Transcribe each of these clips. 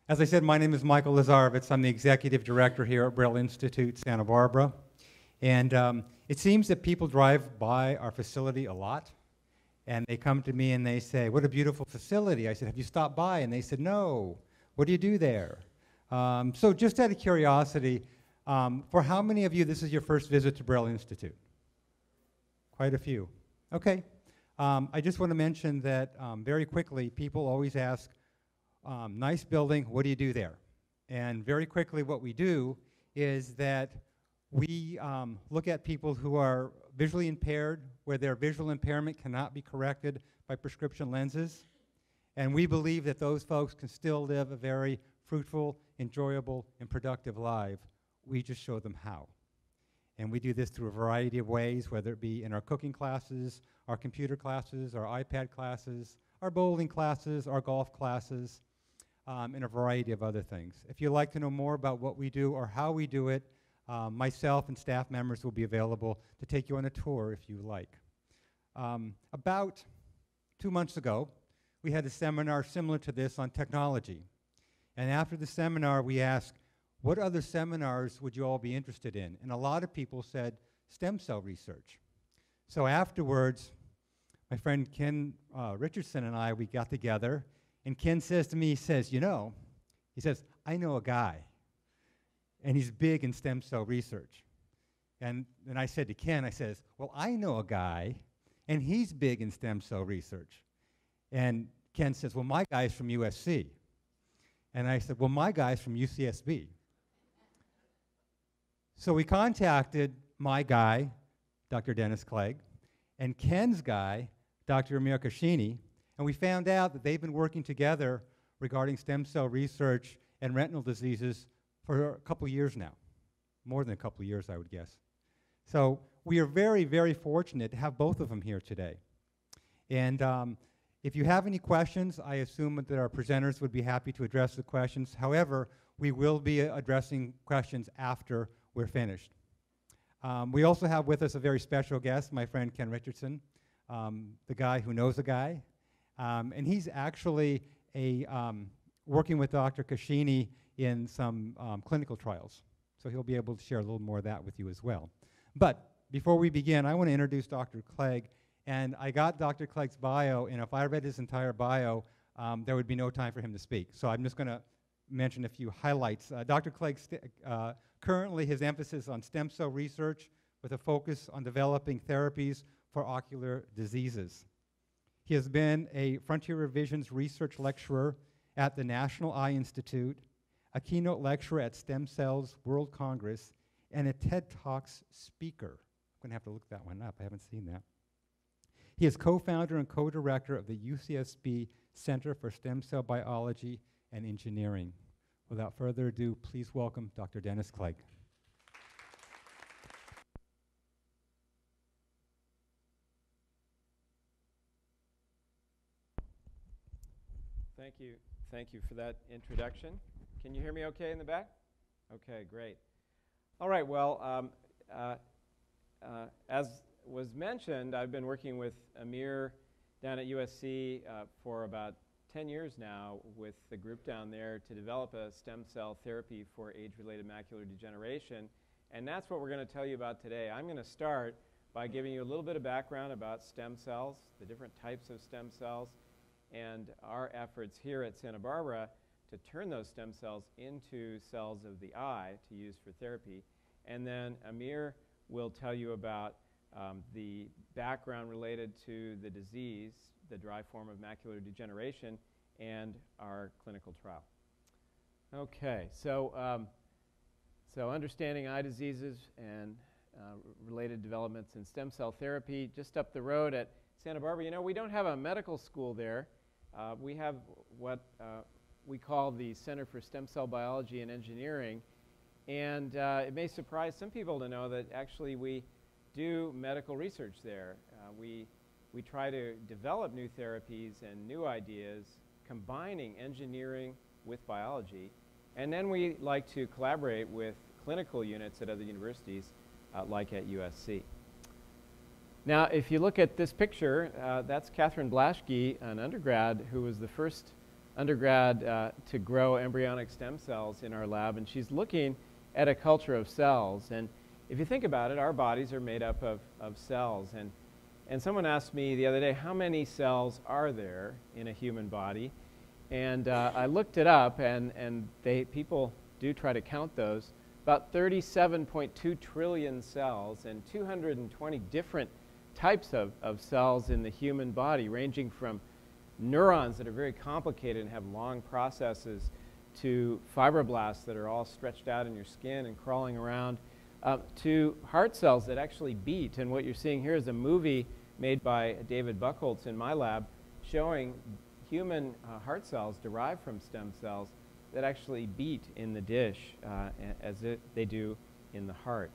As I said, my name is Michael Lazarevitz. I'm the executive director here at Braille Institute, Santa Barbara. And it seems that people drive by our facility a lot, and they come to me and they say, "What a beautiful facility." I said, "Have you stopped by?" And they said, "No. What do you do there?" So just out of curiosity, for how many of you this is your first visit to Braille Institute? Quite a few. Okay. I just want to mention that very quickly, people always ask, nice building, what do you do there? And very quickly what we do is that we look at people who are visually impaired, where their visual impairment cannot be corrected by prescription lenses. And we believe that those folks can still live a very fruitful, enjoyable, and productive life. We just show them how. And we do this through a variety of ways, whether it be in our cooking classes, our computer classes, our iPad classes, our bowling classes, our golf classes, and a variety of other things. If you'd like to know more about what we do or how we do it, myself and staff members will be available to take you on a tour if you like. About 2 months ago, we had a seminar similar to this on technology. And after the seminar, we asked, what other seminars would you all be interested in? And a lot of people said stem cell research. So afterwards, my friend Ken Richardson and I, we got together, and Ken says to me, he says, I know a guy, and he's big in stem cell research. And I said to Ken, I says, well, I know a guy, and he's big in stem cell research. And Ken says, well, my guy's from USC. And I said, well, my guy's from UCSB. So we contacted my guy, Dr. Dennis Clegg, and Ken's guy, Dr. Amir Kashani, and we found out that they've been working together regarding stem cell research and retinal diseases for a couple years now. More than a couple of years, I would guess. So we are very, very fortunate to have both of them here today. And if you have any questions, I assume that our presenters would be happy to address the questions. However, we will be addressing questions after we're finished. We also have with us a very special guest, my friend Ken Richardson, the guy who knows a guy. And he's actually working with Dr. Kashani in some clinical trials. So he'll be able to share a little more of that with you as well. But before we begin, I want to introduce Dr. Clegg. And I got Dr. Clegg's bio, and if I read his entire bio, there would be no time for him to speak. So I'm just going to mention a few highlights. Dr. Clegg, currently his emphasis on stem cell research with a focus on developing therapies for ocular diseases. He has been a Frontier Revisions research lecturer at the National Eye Institute, a keynote lecturer at Stem Cells World Congress, and a TED Talks speaker. I'm going to have to look that one up. I haven't seen that. He is co-founder and co-director of the UCSB Center for Stem Cell Biology and Engineering. Without further ado, please welcome Dr. Dennis Clegg. Thank you for that introduction. Can you hear me okay in the back? Okay, great. All right, well, as was mentioned, I've been working with Amir down at USC for about 10 years now with the group down there to develop a stem cell therapy for age-related macular degeneration. And that's what we're going to tell you about today. I'm going to start by giving you a little bit of background about stem cells, the different types of stem cells, and our efforts here at Santa Barbara to turn those stem cells into cells of the eye to use for therapy. And then Amir will tell you about the background related to the disease, the dry form of macular degeneration, and our clinical trial. Okay, so understanding eye diseases and related developments in stem cell therapy. Just up the road at Santa Barbara, you know, we don't have a medical school there. We have what we call the Center for Stem Cell Biology and Engineering, and it may surprise some people to know that actually we do medical research there. We try to develop new therapies and new ideas, combining engineering with biology, and then we like to collaborate with clinical units at other universities, like at USC. Now, if you look at this picture, that's Catherine Blaschke, an undergrad who was the first undergrad to grow embryonic stem cells in our lab, and she's looking at a culture of cells. And if you think about it, our bodies are made up of cells. And someone asked me the other day, how many cells are there in a human body? And I looked it up, and people do try to count those. About 37.2 trillion cells and 220 different types of cells in the human body, ranging from neurons that are very complicated and have long processes to fibroblasts that are all stretched out in your skin and crawling around, to heart cells that actually beat. And what you're seeing here is a movie made by David Buchholz in my lab showing human heart cells derived from stem cells that actually beat in the dish as they do in the heart.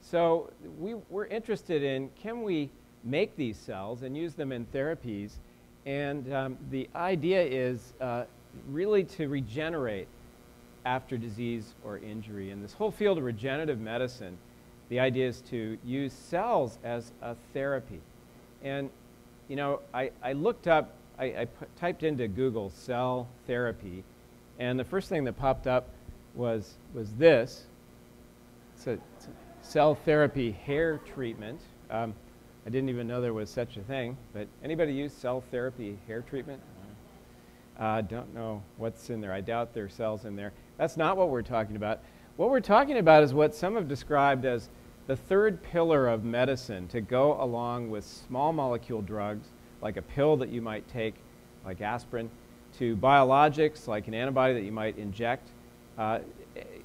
So we're interested in, can we make these cells and use them in therapies? And the idea is really to regenerate after disease or injury. In this whole field of regenerative medicine, the idea is to use cells as a therapy. And, you know, I looked up, I typed into Google cell therapy, and the first thing that popped up was this. It's a cell therapy hair treatment. I didn't even know there was such a thing, but anybody use cell therapy hair treatment? I don't know what's in there. I doubt there are cells in there. That's not what we're talking about. What we're talking about is what some have described as the third pillar of medicine to go along with small molecule drugs, like a pill that you might take, like aspirin, to biologics, like an antibody that you might inject.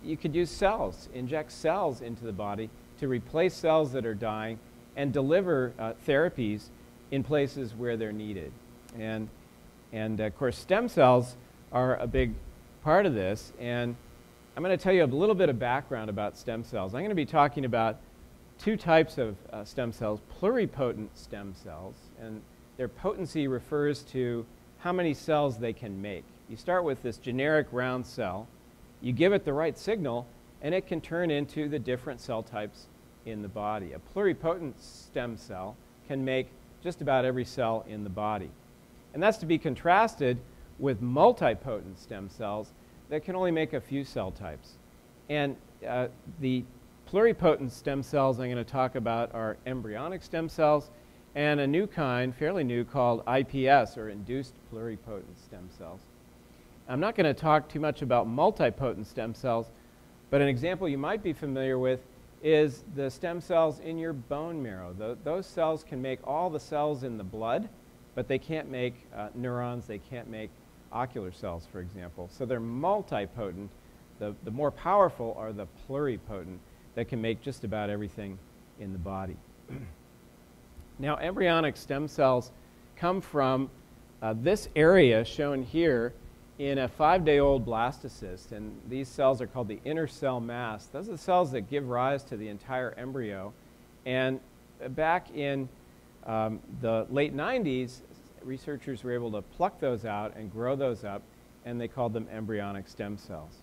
You could use cells, inject cells into the body to replace cells that are dying and deliver therapies in places where they're needed. And of course, stem cells are a big part of this. And I'm going to tell you a little bit of background about stem cells. I'm going to be talking about two types of stem cells, pluripotent stem cells. And their potency refers to how many cells they can make. You start with this generic round cell. You give it the right signal, and it can turn into the different cell types in the body. A pluripotent stem cell can make just about every cell in the body. And that's to be contrasted with multipotent stem cells that can only make a few cell types. And the pluripotent stem cells I'm going to talk about are embryonic stem cells and a new kind, fairly new, called IPS, or induced pluripotent stem cells. I'm not going to talk too much about multipotent stem cells, but an example you might be familiar with is the stem cells in your bone marrow. Those cells can make all the cells in the blood, but they can't make neurons, they can't make ocular cells, for example. So they're multipotent. The more powerful are the pluripotent that can make just about everything in the body. Now, embryonic stem cells come from this area shown here in a 5-day-old blastocyst, and these cells are called the inner cell mass. Those are the cells that give rise to the entire embryo. And back in the late 90s, researchers were able to pluck those out and grow those up, and they called them embryonic stem cells.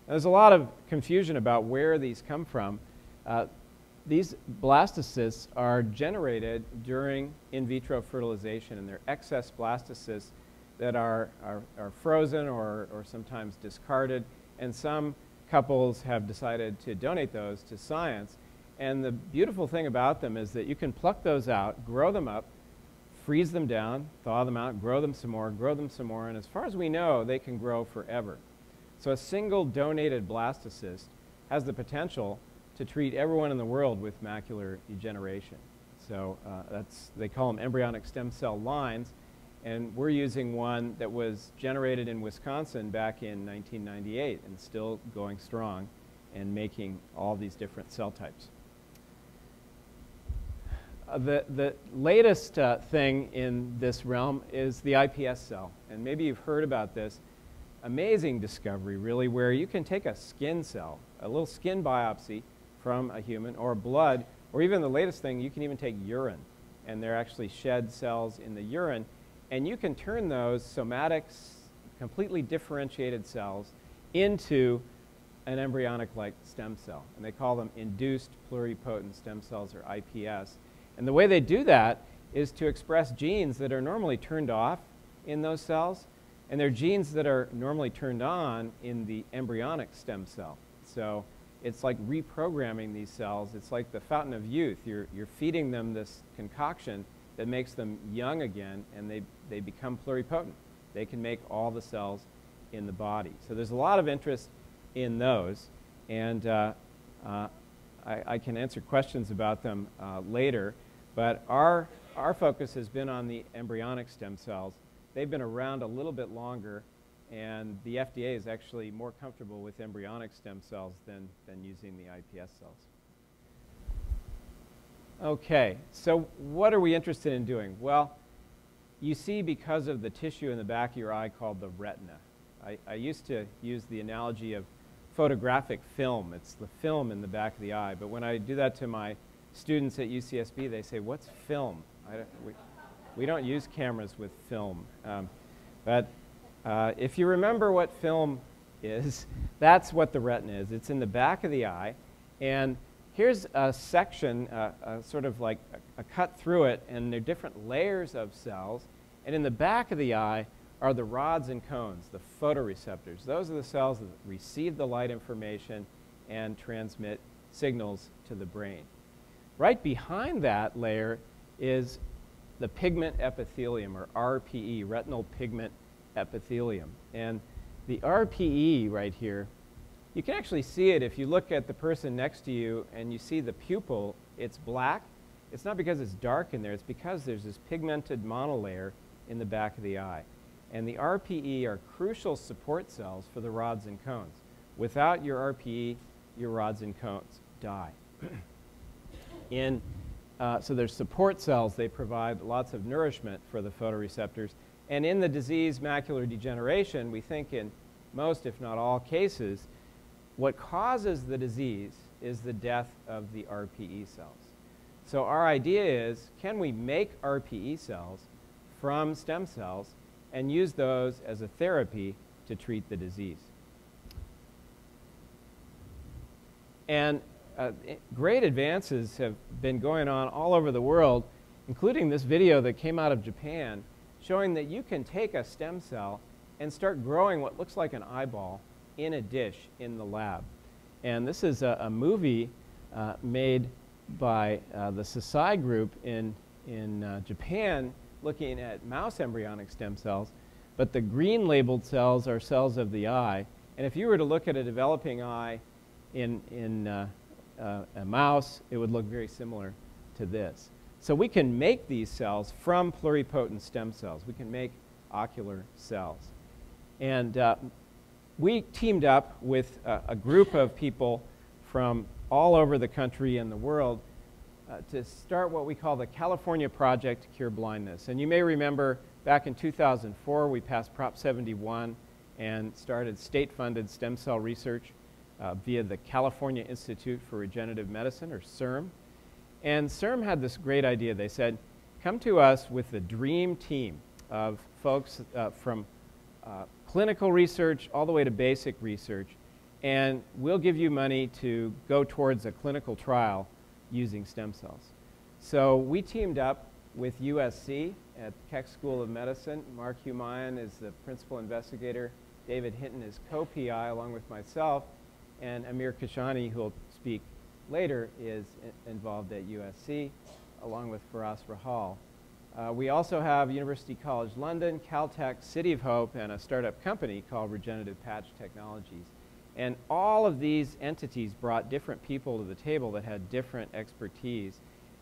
Now, there's a lot of confusion about where these come from. These blastocysts are generated during in vitro fertilization, and they're excess blastocysts that are frozen or sometimes discarded, and some couples have decided to donate those to science. And the beautiful thing about them is that you can pluck those out, grow them up, freeze them down, thaw them out, grow them some more, and as far as we know, they can grow forever. So a single donated blastocyst has the potential to treat everyone in the world with macular degeneration. So they call them embryonic stem cell lines, and we're using one that was generated in Wisconsin back in 1998 and still going strong and making all these different cell types. The latest thing in this realm is the IPS cell, and maybe you've heard about this amazing discovery, really, where you can take a skin cell, a little skin biopsy from a human, or blood, or even the latest thing, you can even take urine, and they're actually shed cells in the urine, and you can turn those somatic, completely differentiated cells into an embryonic-like stem cell, and they call them induced pluripotent stem cells, or IPS. And the way they do that is to express genes that are normally turned off in those cells, And they're genes that are normally turned on in the embryonic stem cell. So it's like reprogramming these cells. It's like the fountain of youth. You're feeding them this concoction that makes them young again, and they become pluripotent. They can make all the cells in the body. So there's a lot of interest in those, and I can answer questions about them later, but our focus has been on the embryonic stem cells. They've been around a little bit longer, and the FDA is actually more comfortable with embryonic stem cells than using the iPS cells. Okay, so what are we interested in doing? Well, you see, because of the tissue in the back of your eye called the retina. I used to use the analogy of photographic film. It's the film in the back of the eye. But when I do that to my students at UCSB, they say, "What's film?" We don't use cameras with film. But if you remember what film is, that's what the retina is. It's in the back of the eye. And here's a section, sort of like a cut through it, and there are different layers of cells. And in the back of the eye are the rods and cones, the photoreceptors. Those are the cells that receive the light information and transmit signals to the brain. Right behind that layer is the pigment epithelium, or RPE, retinal pigment epithelium. And the RPE right here, you can actually see it if you look at the person next to you and you see the pupil, it's black. It's not because it's dark in there, it's because there's this pigmented monolayer in the back of the eye. And the RPE are crucial support cells for the rods and cones. Without your RPE, your rods and cones die. So there's support cells. They provide lots of nourishment for the photoreceptors. And in the disease macular degeneration, we think in most, if not all cases, what causes the disease is the death of the RPE cells. So our idea is, can we make RPE cells from stem cells and use those as a therapy to treat the disease? And great advances have been going on all over the world, including this video that came out of Japan, showing that you can take a stem cell and start growing what looks like an eyeball in a dish in the lab. And this is a movie made by the Sasai group in Japan, looking at mouse embryonic stem cells. But the green labeled cells are cells of the eye. And if you were to look at a developing eye in a mouse, it would look very similar to this. So we can make these cells from pluripotent stem cells. We can make ocular cells. And we teamed up with a group of people from all over the country and the world to start what we call the California Project to Cure Blindness. And you may remember back in 2004, we passed Prop 71 and started state-funded stem cell research via the California Institute for Regenerative Medicine, or CIRM. And CIRM had this great idea. They said, come to us with the dream team of folks from clinical research all the way to basic research, and we'll give you money to go towards a clinical trial using stem cells. So we teamed up with USC at Keck School of Medicine. Mark Humayan is the principal investigator. David Hinton is co-PI along with myself. And Amir Kashani, who will speak later, is involved at USC, along with Firas Rahal. We also have University College London, Caltech, City of Hope, and a startup company called Regenerative Patch Technologies. And all of these entities brought different people to the table that had different expertise.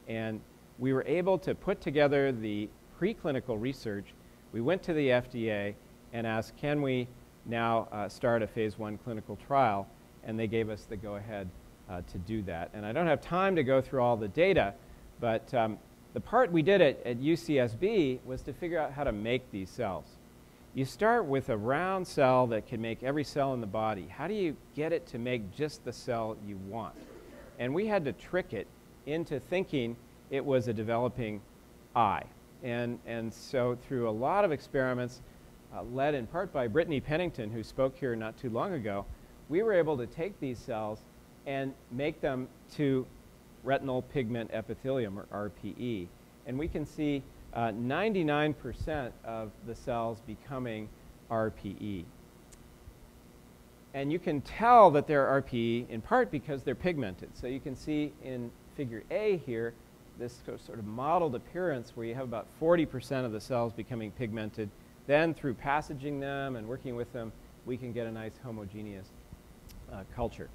And we were able to put together the preclinical research. We went to the FDA and asked, can we now start a phase 1 clinical trial? And they gave us the go-ahead to do that. And I don't have time to go through all the data, but the part we did at UCSB was to figure out how to make these cells. You start with a round cell that can make every cell in the body. How do you get it to make just the cell you want? And we had to trick it into thinking it was a developing eye. And so through a lot of experiments, led in part by Brittany Pennington, who spoke here not too long ago, we were able to take these cells and make them to retinal pigment epithelium, or RPE. And we can see 99% of the cells becoming RPE. And you can tell that they're RPE in part because they're pigmented. So you can see in figure A here, this sort of modeled appearance where you have about 40% of the cells becoming pigmented. Then through passaging them and working with them, we can get a nice homogeneous culture.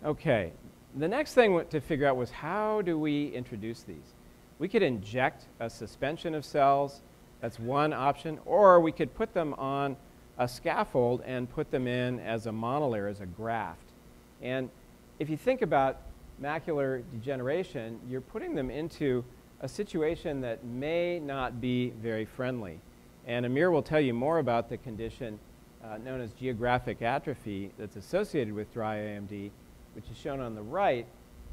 Okay, the next thing to figure out was how do we introduce these? We could inject a suspension of cells, that's one option, or we could put them on a scaffold and put them in as a monolayer, as a graft. And if you think about macular degeneration, you're putting them into a situation that may not be very friendly. And Amir will tell you more about the condition known as geographic atrophy that's associated with dry AMD, which is shown on the right.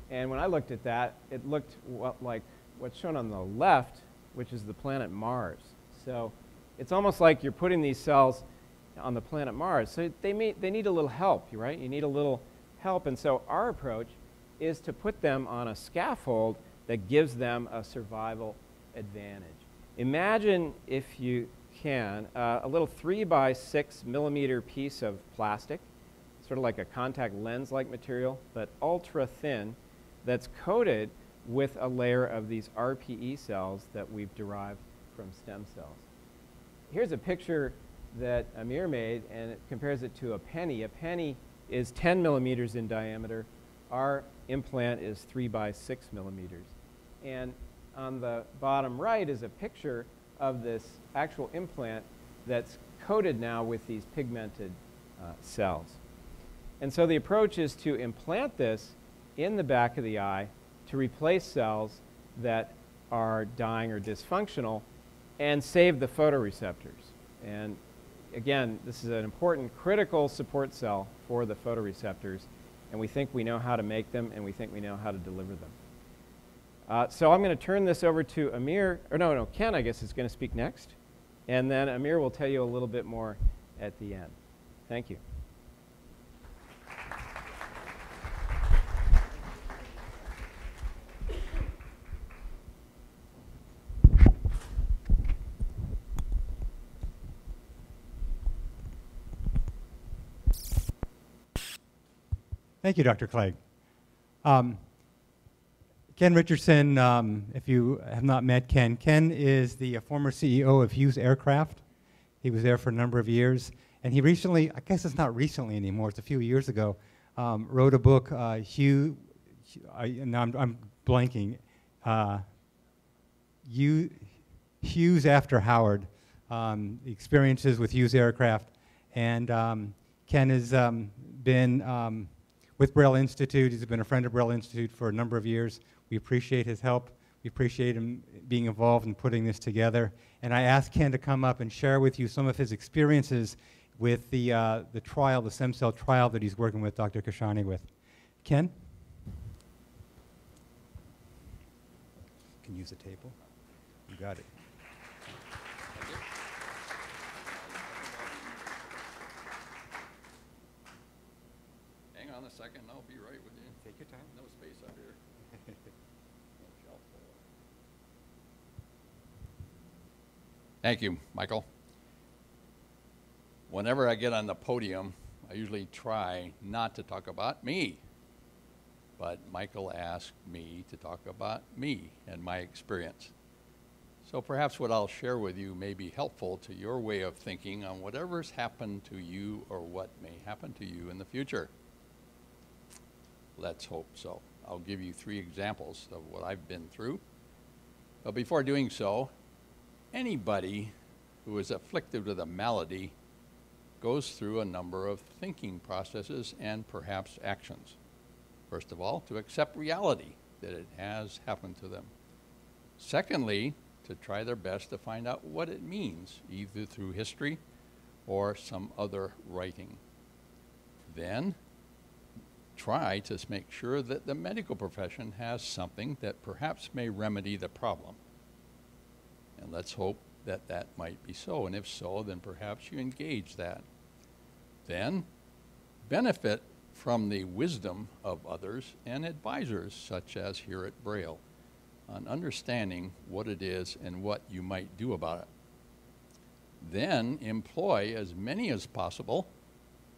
And when I looked at that, it looked like what's shown on the left, which is the planet Mars. So it's almost like you're putting these cells on the planet Mars. So they need a little help, right? You need a little help. And so our approach is to put them on a scaffold that gives them a survival advantage. Imagine, if you can, a little 3 by 6 millimeter piece of plastic, sort of like a contact lens-like material, but ultra thin, that's coated with a layer of these RPE cells that we've derived from stem cells. Here's a picture that Amir made, and it compares it to a penny. A penny is 10 millimeters in diameter. Our implant is 3 by 6 millimeters. And on the bottom right is a picture of this actual implant that's coated now with these pigmented cells. And so the approach is to implant this in the back of the eye to replace cells that are dying or dysfunctional and save the photoreceptors. And again, this is an important critical support cell for the photoreceptors, and we think we know how to make them, and we think we know how to deliver them. So I'm going to turn this over to Amir, or no, Ken, I guess, is going to speak next, and then Amir will tell you a little bit more at the end. Thank you. Thank you, Dr. Clegg. Ken Richardson, if you have not met Ken, Ken is the former CEO of Hughes Aircraft. He was there for a number of years. And he recently, I guess it's not recently anymore, it's a few years ago, wrote a book, I'm blanking, Hughes After Howard, the experiences with Hughes Aircraft. And Ken has been with Braille Institute. He's been a friend of Braille Institute for a number of years. We appreciate his help. We appreciate him being involved in putting this together. And I asked Ken to come up and share with you some of his experiences with the trial, the stem cell trial that he's working with Dr. Kashani with. Ken? You can use the table. You got it. Hang on a second, I'll be right with you. Take your time. No space up here. No shelf full. Thank you, Michael. Whenever I get on the podium, I usually try not to talk about me. But Michael asked me to talk about me and my experience. So perhaps what I'll share with you may be helpful to your way of thinking on whatever's happened to you or what may happen to you in the future. Let's hope so. I'll give you 3 examples of what I've been through. But before doing so, anybody who is afflicted with a malady goes through a number of thinking processes and perhaps actions. First of all, to accept reality, that it has happened to them. Secondly, to try their best to find out what it means, either through history or some other writing. Then, try to make sure that the medical profession has something that perhaps may remedy the problem. And let's hope that that might be so, and if so, then perhaps you engage that. Then, benefit from the wisdom of others and advisors, such as here at Braille, on understanding what it is and what you might do about it. Then employ as many as possible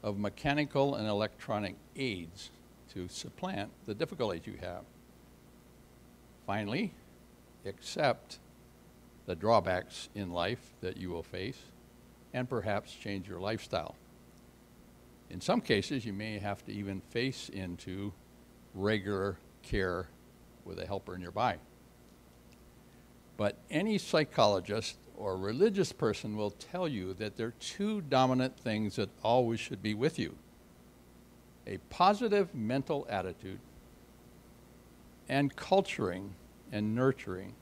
of mechanical and electronic aids to supplant the difficulties you have. Finally, accept the drawbacks in life that you will face and perhaps change your lifestyle. In some cases, you may have to even face into regular care with a helper nearby. But any psychologist or religious person will tell you that there are two dominant things that always should be with you: a positive mental attitude and culturing and nurturing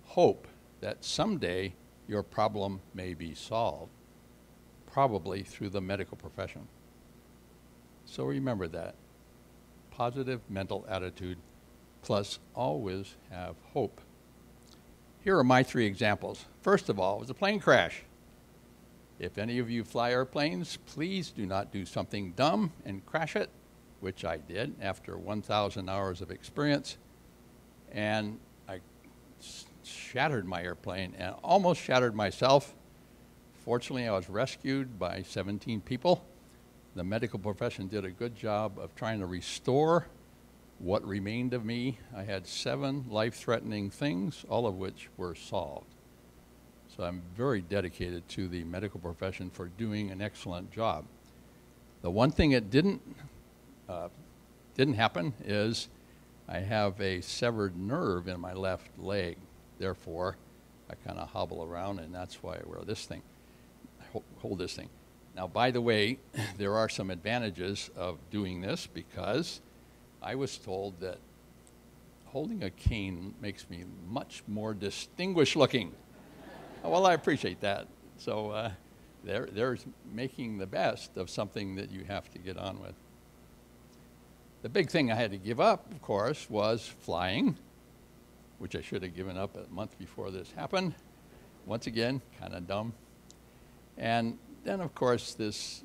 hope that someday your problem may be solved, probably through the medical profession. So remember that. Positive mental attitude plus always have hope. Here are my 3 examples. First of all, it was a plane crash. If any of you fly airplanes, please do not do something dumb and crash it, which I did after 1,000 hours of experience. And I shattered my airplane and almost shattered myself. Fortunately, I was rescued by 17 people. The medical profession did a good job of trying to restore what remained of me. I had 7 life-threatening things, all of which were solved. So I'm very dedicated to the medical profession for doing an excellent job. The one thing that didn't happen is I have a severed nerve in my left leg. Therefore, I kind of hobble around, and that's why I wear this thing. Hold this thing. Now, by the way, there are some advantages of doing this, because I was told that holding a cane makes me much more distinguished looking. Well, I appreciate that. So there's making the best of something that you have to get on with. The big thing I had to give up, of course, was flying, which I should have given up a month before this happened. Once again, kind of dumb. And then, of course, this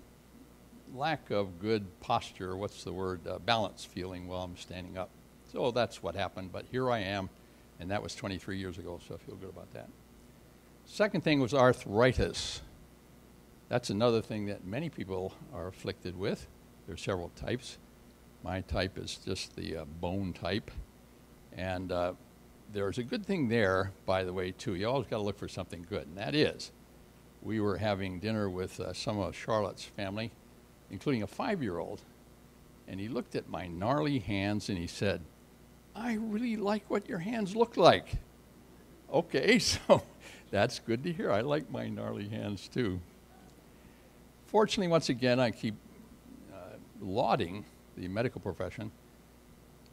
lack of good posture, balance feeling while I'm standing up. So that's what happened, but here I am, and that was 23 years ago, so I feel good about that. Second thing was arthritis. That's another thing that many people are afflicted with. There are several types. My type is just the bone type, and there's a good thing there, by the way, too. You always got to look for something good, and that is, we were having dinner with some of Charlotte's family, including a 5-year-old, and he looked at my gnarly hands and he said, "I really like what your hands look like." Okay, so that's good to hear. I like my gnarly hands too. Fortunately, once again, I keep lauding the medical profession.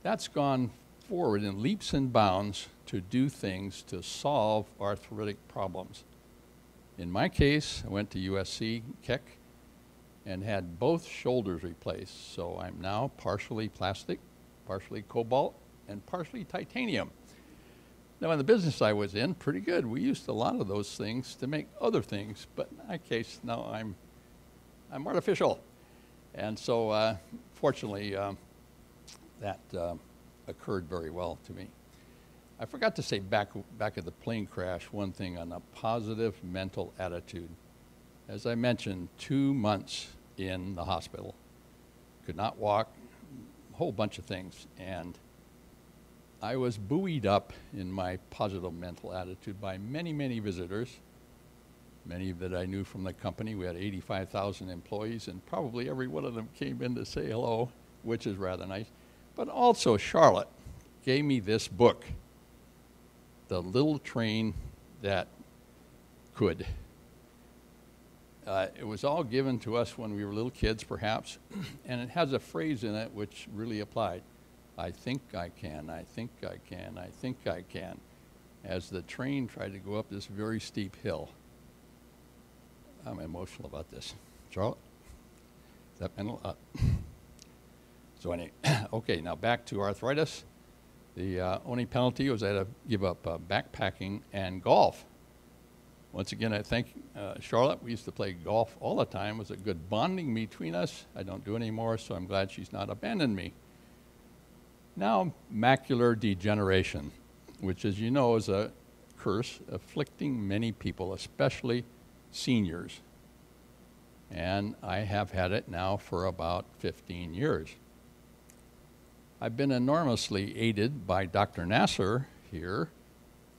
That's gone forward in leaps and bounds to do things to solve arthritic problems. In my case, I went to USC, Keck, and had both shoulders replaced. So I'm now partially plastic, partially cobalt, and partially titanium. Now, in the business I was in, pretty good. We used a lot of those things to make other things, but in my case, now I'm artificial. And so, fortunately, that occurred very well to me. I forgot to say back at the plane crash, one thing on a positive mental attitude. As I mentioned, 2 months in the hospital, could not walk, a whole bunch of things, and I was buoyed up in my positive mental attitude by many, many visitors, many that I knew from the company. We had 85,000 employees, and probably every one of them came in to say hello, which is rather nice. But also Charlotte gave me this book, The Little Train That Could. It was all given to us when we were little kids, perhaps, and it has a phrase in it which really applied. I think I can, I think I can, I think I can, as the train tried to go up this very steep hill. I'm emotional about this. Charlotte? Is that mental? So anyway, okay, now back to arthritis. The only penalty was I had to give up backpacking and golf. Once again, I thank Charlotte. We used to play golf all the time. It was a good bonding between us. I don't do it anymore, so I'm glad she's not abandoned me. Now, macular degeneration, which, as you know, is a curse afflicting many people, especially seniors. And I have had it now for about 15 years. I've been enormously aided by Dr. Nasser here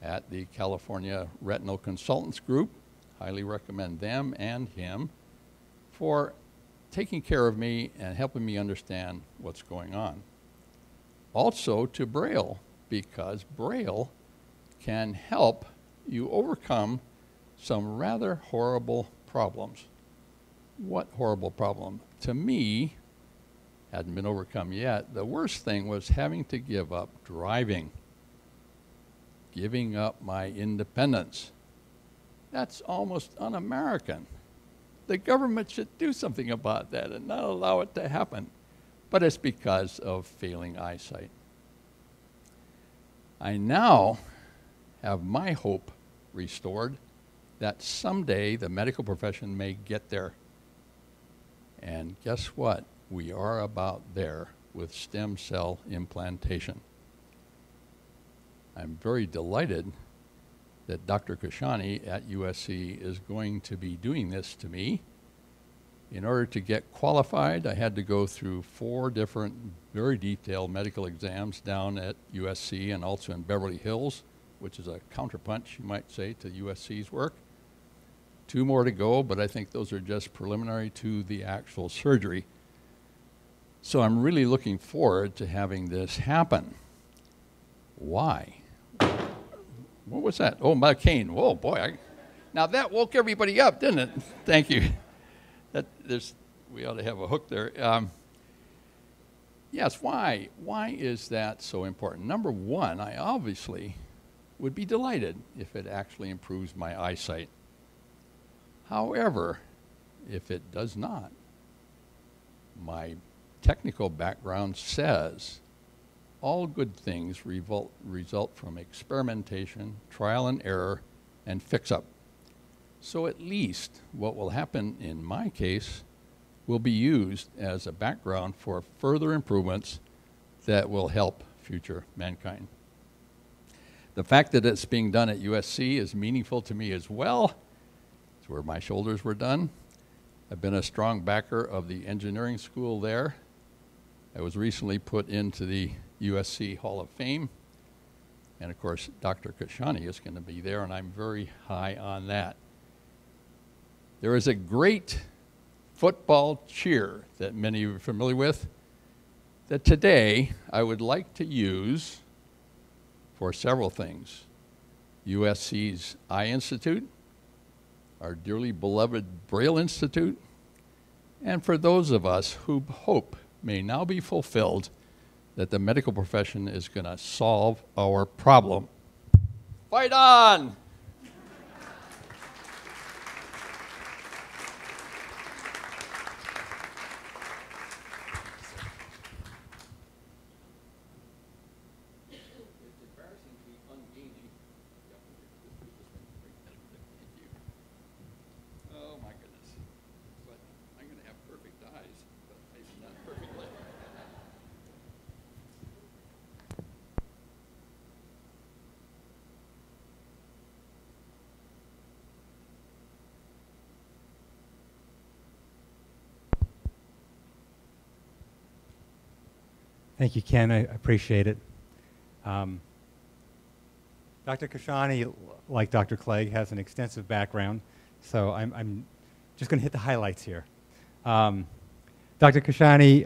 at the California Retinal Consultants Group. Highly recommend them and him for taking care of me and helping me understand what's going on. Also to Braille, because Braille can help you overcome some rather horrible problems. What horrible problem? To me, hadn't been overcome yet, the worst thing was having to give up driving, giving up my independence. That's almost un-American. The government should do something about that and not allow it to happen. But it's because of failing eyesight. I now have my hope restored that someday the medical profession may get there. And guess what? We are about there with stem cell implantation. I'm very delighted that Dr. Kashani at USC is going to be doing this to me. In order to get qualified, I had to go through 4 different very detailed medical exams down at USC and also in Beverly Hills, which is a counterpunch, you might say, to USC's work. 2 more to go, but I think those are just preliminary to the actual surgery. So I'm really looking forward to having this happen. Why? What was that? Oh, my cane. Oh, boy. Now that woke everybody up, didn't it? Thank you. We ought to have a hook there. Yes, why? Why is that so important? Number one, I obviously would be delighted if it actually improves my eyesight. However, if it does not, my technical background says all good things result from experimentation, trial and error, and fix-up. So at least what will happen in my case will be used as a background for further improvements that will help future mankind. The fact that it's being done at USC is meaningful to me as well. It's where my shoulders were done. I've been a strong backer of the engineering school there. I was recently put into the USC Hall of Fame. And of course, Dr. Kashani is going to be there, and I'm very high on that. There is a great football cheer that many of you are familiar with that today I would like to use for several things. USC's Eye Institute, our dearly beloved Braille Institute, and for those of us who hope may now be fulfilled that the medical profession is going to solve our problem. Fight on! Thank you, Ken. I appreciate it. Dr. Kashani, like Dr. Clegg, has an extensive background, so I'm just going to hit the highlights here. Dr. Kashani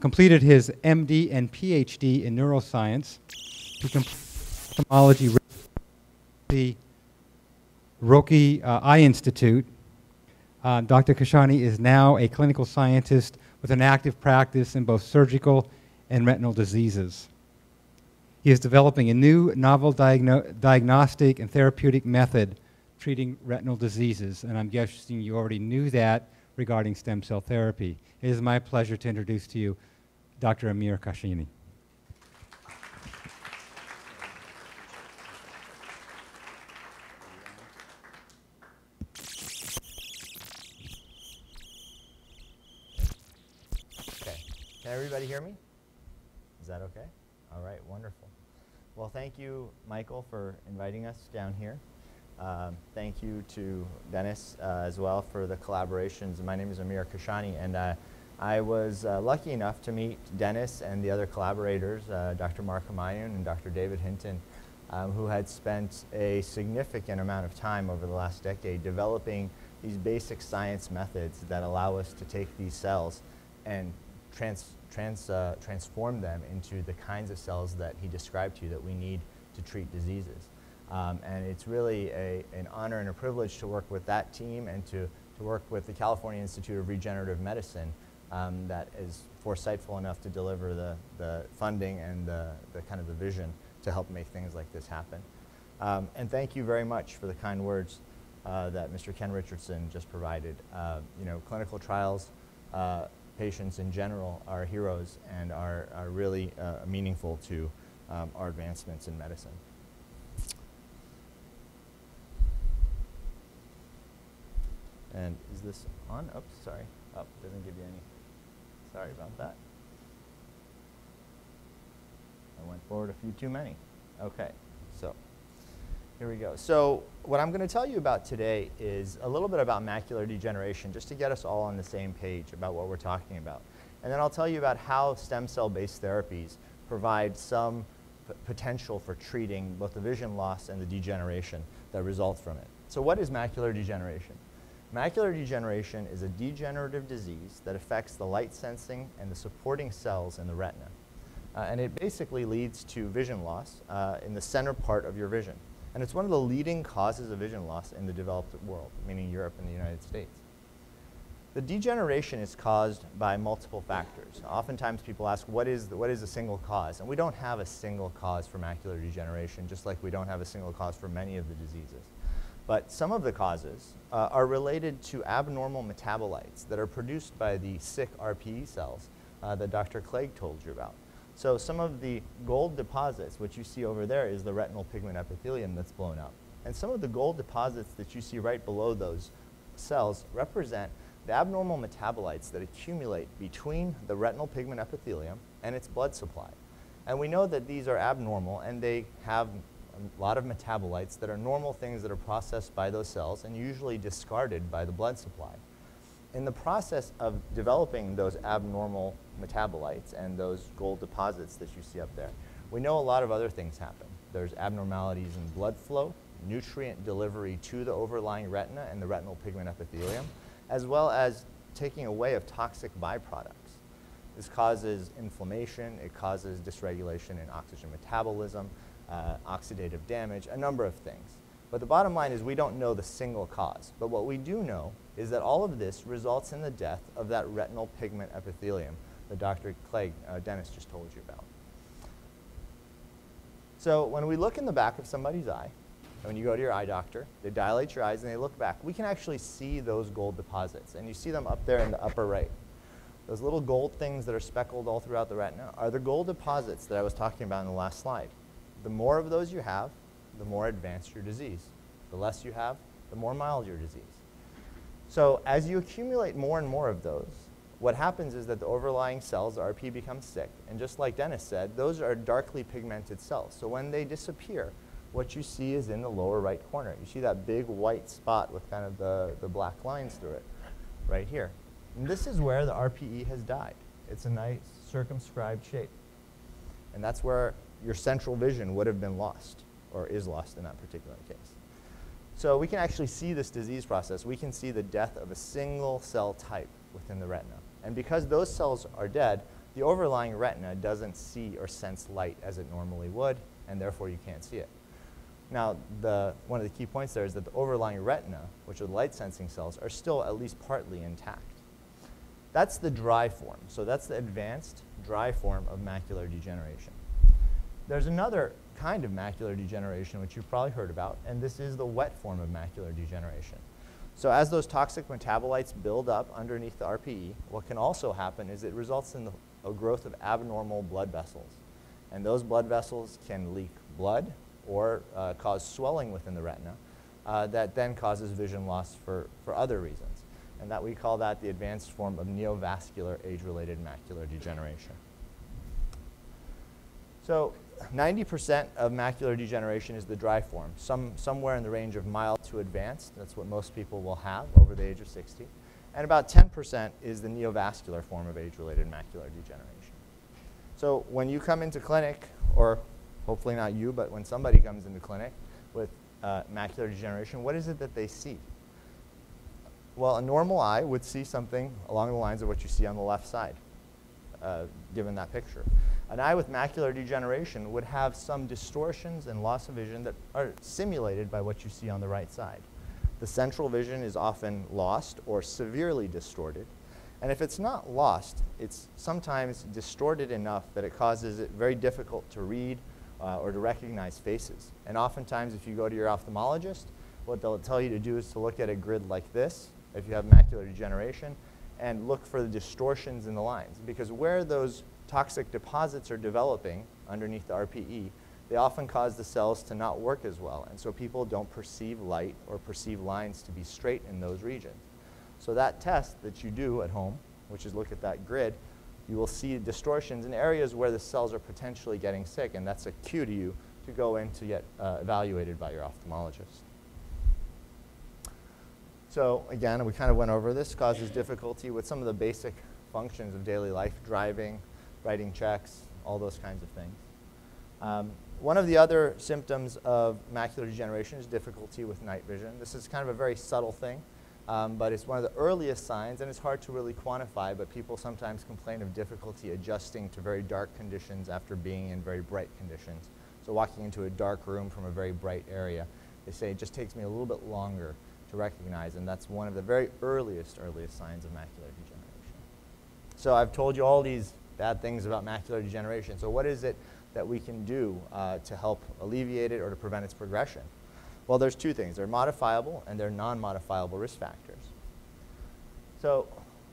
completed his MD and PhD in neuroscience. He completed ophthalmology the Roski Eye Institute. Dr. Kashani is now a clinical scientist with an active practice in both surgical and retinal diseases. He is developing a new novel diagnostic and therapeutic method treating retinal diseases, and I'm guessing you already knew that regarding stem cell therapy. It is my pleasure to introduce to you Dr. Amir Kashani. Can everybody hear me? Is that okay? All right, wonderful. Well, thank you, Michael, for inviting us down here. Thank you to Dennis as well for the collaborations. My name is Amir Kashani, and I was lucky enough to meet Dennis and the other collaborators, Dr. Mark Hamayun and Dr. David Hinton, who had spent a significant amount of time over the last decade developing these basic science methods that allow us to take these cells and transform them into the kinds of cells that he described to you that we need to treat diseases. And it's really an honor and a privilege to work with that team and to work with the California Institute of Regenerative Medicine that is foresightful enough to deliver the funding and the kind of the vision to help make things like this happen. And thank you very much for the kind words that Mr. Ken Richardson just provided. You know, clinical trials, patients in general are heroes and are really meaningful to our advancements in medicine. And is this on? Oops, sorry. Oh, doesn't give you any. Sorry about that. I went forward a few too many. Okay, so here we go. So what I'm going to tell you about today is a little bit about macular degeneration, just to get us all on the same page about what we're talking about. And then I'll tell you about how stem cell-based therapies provide some potential for treating both the vision loss and the degeneration that results from it. So what is macular degeneration? Macular degeneration is a degenerative disease that affects the light sensing and the supporting cells in the retina. And it basically leads to vision loss in the center part of your vision. And it's one of the leading causes of vision loss in the developed world, meaning Europe and the United States. The degeneration is caused by multiple factors. Oftentimes people ask, what is a single cause? And we don't have a single cause for macular degeneration, just like we don't have a single cause for many of the diseases. But some of the causes are related to abnormal metabolites that are produced by the sick RPE cells that Dr. Clegg told you about. So some of the gold deposits, which you see over there, is the retinal pigment epithelium that's blown up. And some of the gold deposits that you see right below those cells represent the abnormal metabolites that accumulate between the retinal pigment epithelium and its blood supply. And we know that these are abnormal, and they have a lot of metabolites that are normal things that are processed by those cells and usually discarded by the blood supply. In the process of developing those abnormal metabolites and those gold deposits that you see up there, we know a lot of other things happen. There's abnormalities in blood flow, nutrient delivery to the overlying retina and the retinal pigment epithelium, as well as taking away of toxic byproducts. This causes inflammation, it causes dysregulation in oxygen metabolism, oxidative damage, a number of things. But the bottom line is we don't know the single cause. But what we do know is that all of this results in the death of that retinal pigment epithelium that Dr. Clegg, Dennis just told you about. So when we look in the back of somebody's eye, when you go to your eye doctor, they dilate your eyes and they look back, we can actually see those gold deposits. And you see them up there in the upper right. Those little gold things that are speckled all throughout the retina are the gold deposits that I was talking about in the last slide. The more of those you have, the more advanced your disease. The less you have, the more mild your disease. So as you accumulate more and more of those, what happens is that the overlying cells, the RP, become sick. And just like Dennis said, those are darkly pigmented cells. So when they disappear, what you see is in the lower right corner. You see that big white spot with kind of the black lines through it, right here. And this is where the RPE has died. It's a nice circumscribed shape. And that's where your central vision would have been lost, or is lost in that particular case. So we can actually see this disease process. We can see the death of a single cell type within the retina. And because those cells are dead, the overlying retina doesn't see or sense light as it normally would, and therefore you can't see it. Now, one of the key points there is that the overlying retina, which are the light-sensing cells, are still at least partly intact. That's the dry form. So that's the advanced dry form of macular degeneration. There's another kind of macular degeneration, which you've probably heard about, and this is the wet form of macular degeneration. So as those toxic metabolites build up underneath the RPE, what can also happen is it results in a growth of abnormal blood vessels. And those blood vessels can leak blood or cause swelling within the retina that then causes vision loss for other reasons. And that we call that the advanced form of neovascular age-related macular degeneration. So 90% of macular degeneration is the dry form, somewhere in the range of mild to advanced. That's what most people will have over the age of 60. And about 10% is the neovascular form of age-related macular degeneration. So when you come into clinic, or hopefully not you, but when somebody comes into clinic with macular degeneration, what is it that they see? Well, a normal eye would see something along the lines of what you see on the left side, given that picture. An eye with macular degeneration would have some distortions and loss of vision that are simulated by what you see on the right side. The central vision is often lost or severely distorted. And if it's not lost, it's sometimes distorted enough that it causes it very difficult to read or to recognize faces. And oftentimes, if you go to your ophthalmologist, what they'll tell you to do is to look at a grid like this, if you have macular degeneration, and look for the distortions in the lines. Because where those toxic deposits are developing underneath the RPE, they often cause the cells to not work as well. And so people don't perceive light or perceive lines to be straight in those regions. So that test that you do at home, which is look at that grid, you will see distortions in areas where the cells are potentially getting sick, and that's a cue to you to go in to get evaluated by your ophthalmologist. So again, we kind of went over this, causes difficulty with some of the basic functions of daily life, driving, writing checks, all those kinds of things. One of the other symptoms of macular degeneration is difficulty with night vision. This is kind of a very subtle thing, but it's one of the earliest signs, and it's hard to really quantify, but people sometimes complain of difficulty adjusting to very dark conditions after being in very bright conditions. So walking into a dark room from a very bright area, they say it just takes me a little bit longer to recognize, and that's one of the very earliest signs of macular degeneration. So I've told you all these bad things about macular degeneration. So what is it that we can do to help alleviate it or to prevent its progression? Well, there's two things. They're modifiable and they're non-modifiable risk factors. So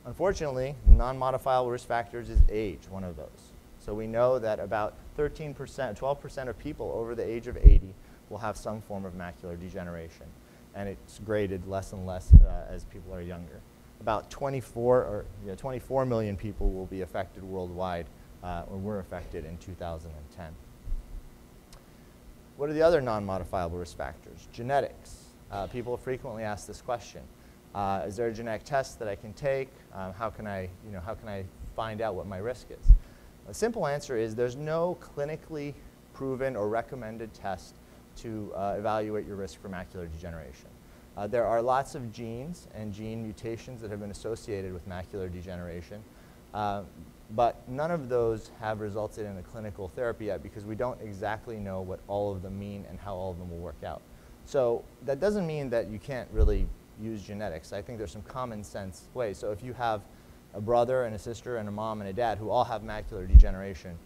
unfortunately, non-modifiable risk factors is age, one of those. So we know that about 13%, 12% of people over the age of 80 will have some form of macular degeneration. And it's graded less and less as people are younger. About 24 million people will be affected worldwide, or were affected in 2010. What are the other non-modifiable risk factors? Genetics. People frequently ask this question. Is there a genetic test that I can take? How can I find out what my risk is? The simple answer is there's no clinically proven or recommended test to evaluate your risk for macular degeneration. There are lots of genes and gene mutations that have been associated with macular degeneration, but none of those have resulted in a clinical therapy yet because we don't exactly know what all of them mean and how all of them will work out. So that doesn't mean that you can't really use genetics. I think there's some common sense ways. So if you have a brother and a sister and a mom and a dad who all have macular degeneration,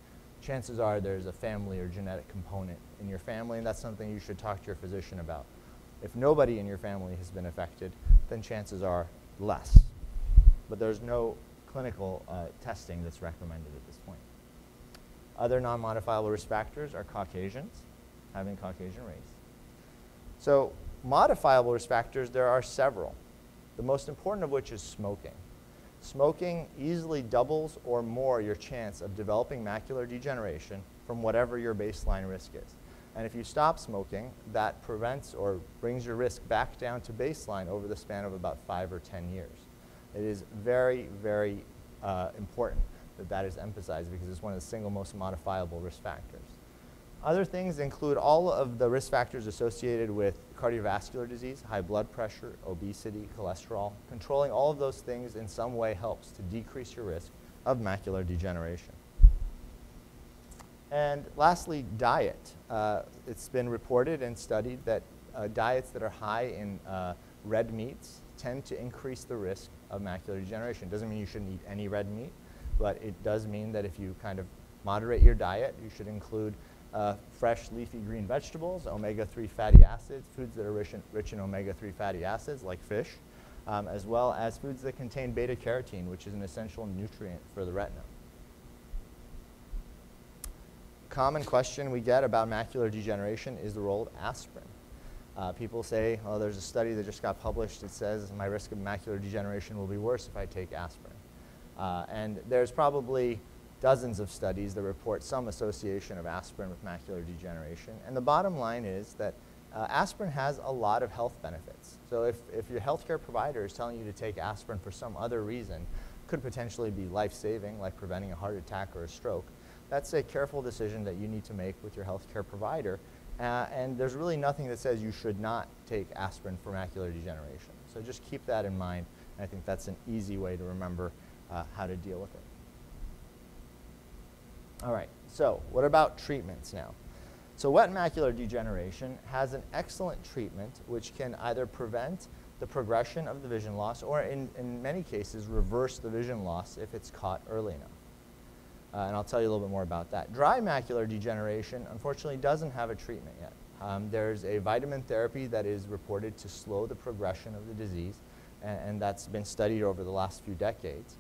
chances are there's a family or genetic component in your family, and that's something you should talk to your physician about. If nobody in your family has been affected, then chances are less. But there's no clinical testing that's recommended at this point. Other non-modifiable risk factors are Caucasians, having Caucasian race. So modifiable risk factors, there are several. The most important of which is smoking. Smoking easily doubles or more your chance of developing macular degeneration from whatever your baseline risk is. And if you stop smoking, that prevents or brings your risk back down to baseline over the span of about 5 or 10 years. It is very, very important that that is emphasized because it's one of the single most modifiable risk factors. Other things include all of the risk factors associated with cardiovascular disease, high blood pressure, obesity, cholesterol. Controlling all of those things in some way helps to decrease your risk of macular degeneration. And lastly, diet. It's been reported and studied that diets that are high in red meats tend to increase the risk of macular degeneration. Doesn't mean you shouldn't eat any red meat, but it does mean that if you kind of moderate your diet, you should include fresh leafy green vegetables, omega-3 fatty acids, foods that are rich in omega-3 fatty acids like fish, as well as foods that contain beta-carotene, which is an essential nutrient for the retina. Common question we get about macular degeneration is the role of aspirin. People say, oh, there's a study that just got published that says my risk of macular degeneration will be worse if I take aspirin. And there's probably dozens of studies that report some association of aspirin with macular degeneration. And the bottom line is that aspirin has a lot of health benefits. So if your healthcare provider is telling you to take aspirin for some other reason, could potentially be life-saving, like preventing a heart attack or a stroke, that's a careful decision that you need to make with your healthcare provider. And there's really nothing that says you should not take aspirin for macular degeneration. So just keep that in mind. And I think that's an easy way to remember how to deal with it. All right, so what about treatments now? So wet macular degeneration has an excellent treatment which can either prevent the progression of the vision loss or in many cases reverse the vision loss if it's caught early enough. And I'll tell you a little bit more about that. Dry macular degeneration unfortunately doesn't have a treatment yet. There's a vitamin therapy that is reported to slow the progression of the disease, and that's been studied over the last few decades,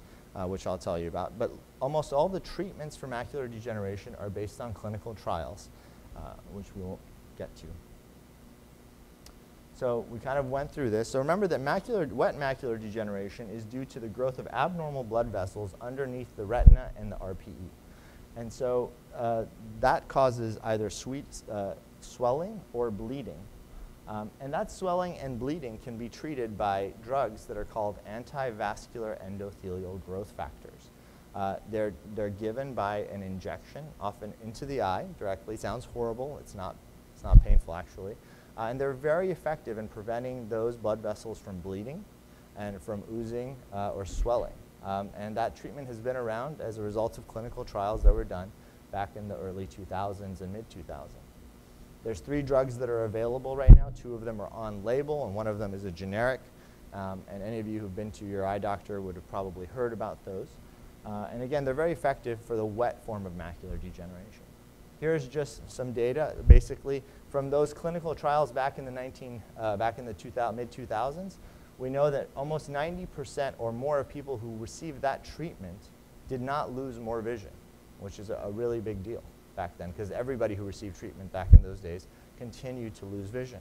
which I'll tell you about. But almost all the treatments for macular degeneration are based on clinical trials, which we will get to. So we kind of went through this. So remember that wet macular degeneration is due to the growth of abnormal blood vessels underneath the retina and the RPE. And so that causes either swelling or bleeding. And that swelling and bleeding can be treated by drugs that are called antivascular endothelial growth factors. They're given by an injection, often into the eye directly. Sounds horrible. It's not painful, actually. And they're very effective in preventing those blood vessels from bleeding and from oozing or swelling. And that treatment has been around as a result of clinical trials that were done back in the early 2000s and mid-2000s. There's 3 drugs that are available right now. 2 of them are on label, and 1 of them is a generic. And any of you who've been to your eye doctor would have probably heard about those. And again, they're very effective for the wet form of macular degeneration. Here's just some data, basically, from those clinical trials back in the mid-2000s. We know that almost 90% or more of people who received that treatment did not lose more vision, which is a really big deal back then, because everybody who received treatment back in those days continued to lose vision.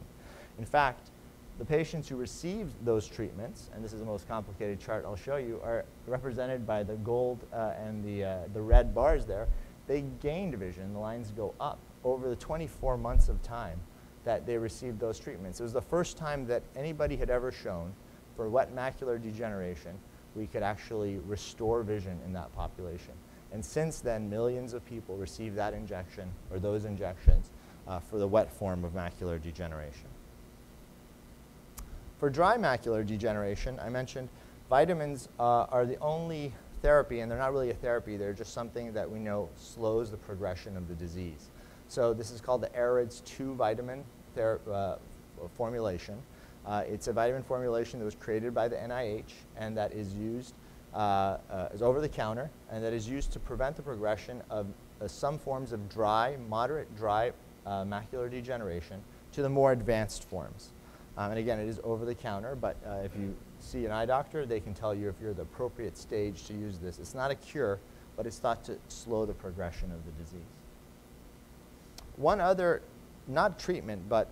In fact, the patients who received those treatments, and this is the most complicated chart I'll show you, are represented by the gold and the red bars there. They gained vision, the lines go up, over the 24 months of time that they received those treatments. It was the first time that anybody had ever shown for wet macular degeneration we could actually restore vision in that population. And since then, millions of people received that injection or those injections for the wet form of macular degeneration. For dry macular degeneration, I mentioned vitamins are the only therapy, and they're not really a therapy, they're just something that we know slows the progression of the disease. So this is called the AREDS 2 vitamin formulation. It's a vitamin formulation that was created by the NIH and that is used, is over the counter, and that is used to prevent the progression of some forms of moderate dry macular degeneration to the more advanced forms. And again, it is over the counter, but if you see an eye doctor, they can tell you if you're the appropriate stage to use this. It's not a cure, but it's thought to slow the progression of the disease. One other, not treatment, but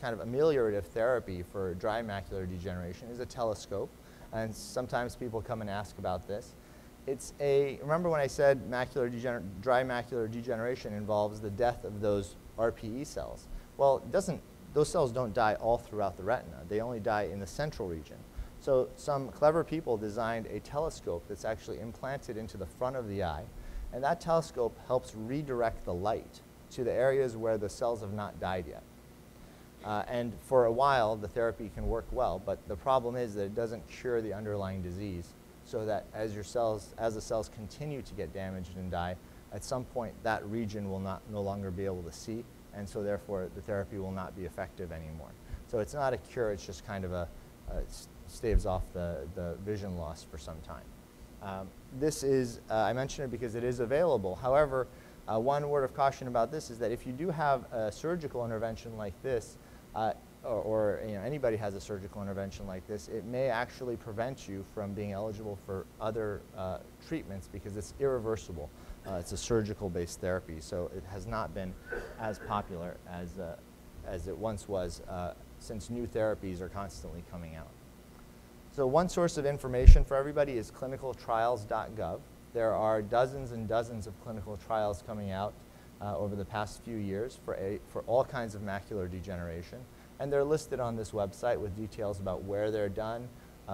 kind of ameliorative therapy for dry macular degeneration is a telescope. And sometimes people come and ask about this. It's remember when I said dry macular degeneration involves the death of those RPE cells? Well, those cells don't die all throughout the retina. They only die in the central region. So some clever people designed a telescope that's actually implanted into the front of the eye. And that telescope helps redirect the light to the areas where the cells have not died yet. And for a while, the therapy can work well, but the problem is that it doesn't cure the underlying disease, so that as the cells continue to get damaged and die, at some point that region will no longer be able to see, and so therefore the therapy will not be effective anymore. So it's not a cure, it's just kind of staves off the vision loss for some time. This is, I mention it because it is available. However, one word of caution about this is that if you do have a surgical intervention like this, or anybody has a surgical intervention like this, it may actually prevent you from being eligible for other treatments because it's irreversible. It's a surgical-based therapy, so it has not been as popular as it once was, since new therapies are constantly coming out. So one source of information for everybody is clinicaltrials.gov. There are dozens and dozens of clinical trials coming out over the past few years for all kinds of macular degeneration. And they're listed on this website with details about where they're done,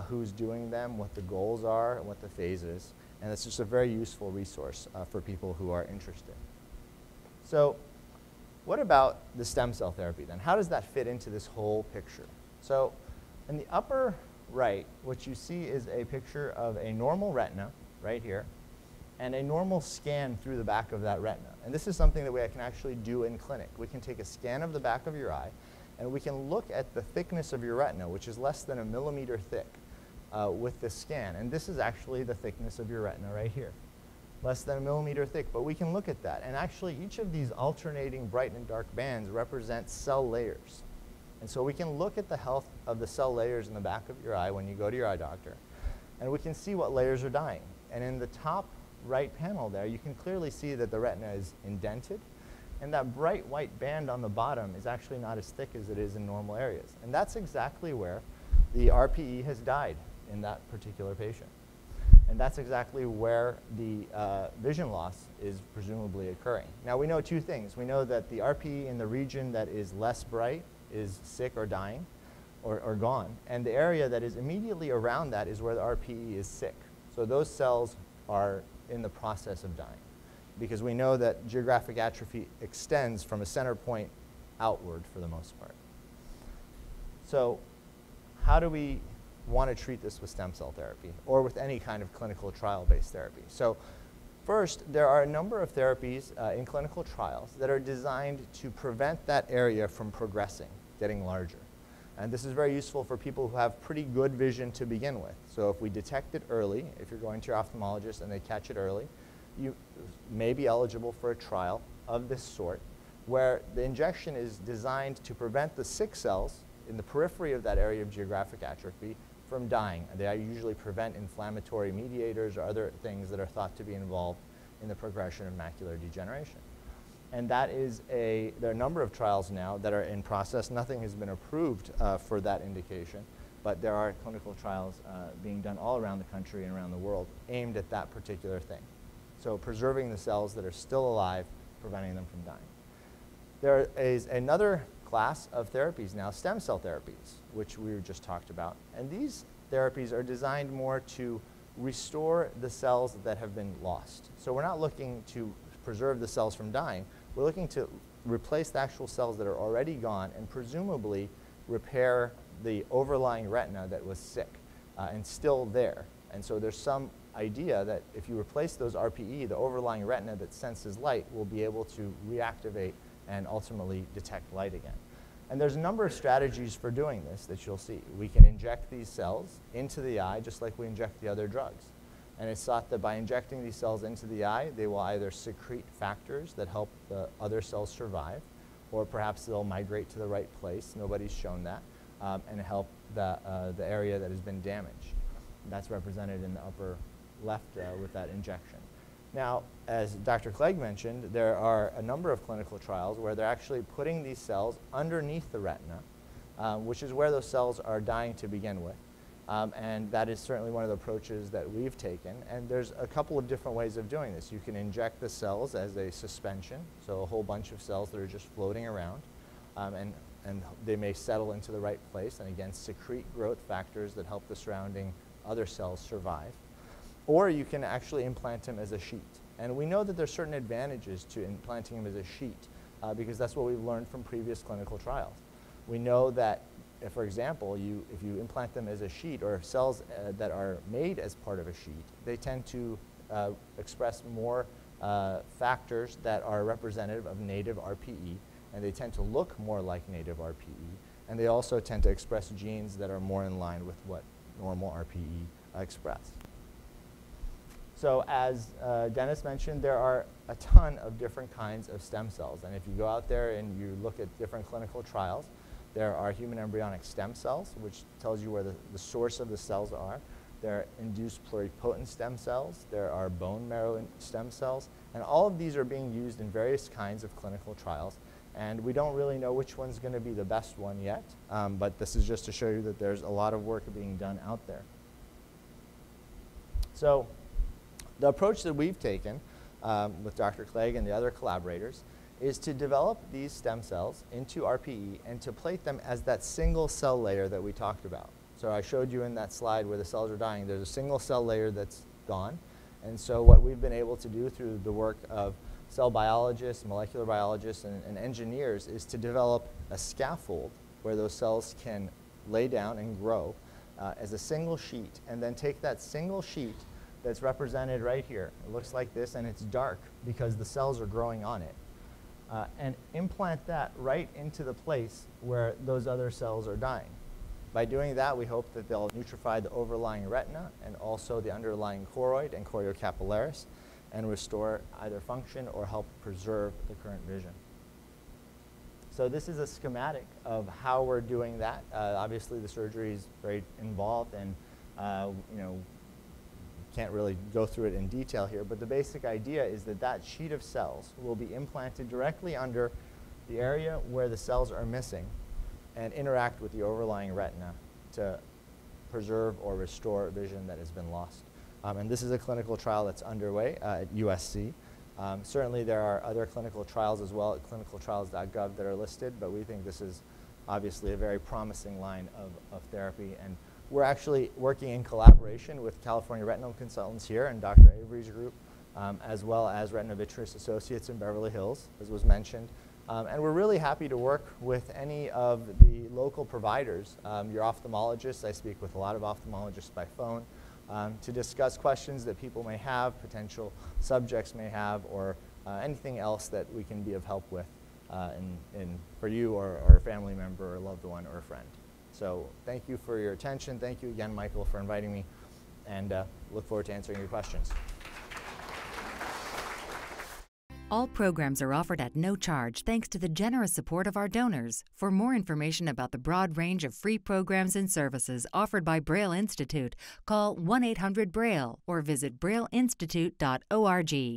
who's doing them, what the goals are, and what the phase is. And it's just a very useful resource for people who are interested. So what about the stem cell therapy then? How does that fit into this whole picture? So in the upper right, what you see is a picture of a normal retina right here and a normal scan through the back of that retina. And this is something that we can actually do in clinic. We can take a scan of the back of your eye, and we can look at the thickness of your retina, which is less than 1 millimeter thick with this scan. And this is actually the thickness of your retina right here. Less than 1 millimeter thick, but we can look at that. And actually, each of these alternating bright and dark bands represents cell layers. And so we can look at the health of the cell layers in the back of your eye when you go to your eye doctor, and we can see what layers are dying. And in the top right panel there, you can clearly see that the retina is indented, and that bright white band on the bottom is actually not as thick as it is in normal areas. And that's exactly where the RPE has died in that particular patient. And that's exactly where the vision loss is presumably occurring. Now, we know two things. We know that the RPE in the region that is less bright is sick or dying or gone. And the area that is immediately around that is where the RPE is sick. So those cells are in the process of dying, because we know that geographic atrophy extends from a center point outward for the most part. So how do we want to treat this with stem cell therapy or with any kind of clinical trial-based therapy? So first, there are a number of therapies in clinical trials that are designed to prevent that area from progressing, getting larger. And this is very useful for people who have pretty good vision to begin with. So if we detect it early, if you're going to your ophthalmologist and they catch it early, you may be eligible for a trial of this sort, where the injection is designed to prevent the sick cells in the periphery of that area of geographic atrophy from dying. They usually prevent inflammatory mediators or other things that are thought to be involved in the progression of macular degeneration. And that is there are a number of trials now that are in process. Nothing has been approved for that indication, but there are clinical trials being done all around the country and around the world aimed at that particular thing. So preserving the cells that are still alive, preventing them from dying. There is another class of therapies now, stem cell therapies, which we just talked about. And these therapies are designed more to restore the cells that have been lost. So we're not looking to preserve the cells from dying. We're looking to replace the actual cells that are already gone and presumably repair the overlying retina that was sick and still there. And so there's some idea that if you replace those RPE, the overlying retina that senses light will be able to reactivate and ultimately detect light again. And there's a number of strategies for doing this that you'll see. We can inject these cells into the eye just like we inject the other drugs. And it's thought that by injecting these cells into the eye, they will either secrete factors that help the other cells survive, or perhaps they'll migrate to the right place, nobody's shown that, and help the area that has been damaged. And that's represented in the upper left with that injection. Now, as Dr. Clegg mentioned, there are a number of clinical trials where they're actually putting these cells underneath the retina, which is where those cells are dying to begin with. And that is certainly one of the approaches that we've taken. And there's a couple of different ways of doing this. You can inject the cells as a suspension, so a whole bunch of cells that are just floating around, and they may settle into the right place and again secrete growth factors that help the surrounding other cells survive. Or you can actually implant them as a sheet. And we know that there's certain advantages to implanting them as a sheet because that's what we've learned from previous clinical trials. We know that, if, for example, if you implant them as a sheet, or cells that are made as part of a sheet, they tend to express more factors that are representative of native RPE, and they tend to look more like native RPE, and they also tend to express genes that are more in line with what normal RPE express. So as Dennis mentioned, there are a ton of different kinds of stem cells, and if you go out there and you look at different clinical trials, there are human embryonic stem cells, which tells you where the source of the cells are. There are induced pluripotent stem cells. There are bone marrow stem cells. And all of these are being used in various kinds of clinical trials. And we don't really know which one's going to be the best one yet. But this is just to show you that there's a lot of work being done out there. So The approach that we've taken with Dr. Clegg and the other collaborators is to develop these stem cells into RPE and to plate them as that single cell layer that we talked about. So I showed you in that slide where the cells are dying, there's a single cell layer that's gone. And so what we've been able to do through the work of cell biologists, molecular biologists, and engineers is to develop a scaffold where those cells can lay down and grow as a single sheet, and then take that single sheet that's represented right here. It looks like this, and it's dark because the cells are growing on it. And implant that right into the place where those other cells are dying. By doing that, we hope that they'll neutrify the overlying retina and also the underlying choroid and choriocapillaris and restore either function or help preserve the current vision. So this is a schematic of how we're doing that. Obviously, the surgery is very involved, and you know, can't really go through it in detail here, but the basic idea is that that sheet of cells will be implanted directly under the area where the cells are missing and interact with the overlying retina to preserve or restore vision that has been lost. And this is a clinical trial that's underway at USC. Certainly there are other clinical trials as well at clinicaltrials.gov that are listed, but we think this is obviously a very promising line of therapy. And we're actually working in collaboration with California Retinal Consultants here and Dr. Avery's group, as well as Retina Vitreous Associates in Beverly Hills, as was mentioned. And we're really happy to work with any of the local providers, your ophthalmologists. I speak with a lot of ophthalmologists by phone to discuss questions that people may have, potential subjects may have, or anything else that we can be of help with for you or a family member or a loved one or a friend. So thank you for your attention. Thank you again, Michael, for inviting me, and look forward to answering your questions. All programs are offered at no charge thanks to the generous support of our donors. For more information about the broad range of free programs and services offered by Braille Institute, call 1-800-BRAILLE or visit brailleinstitute.org.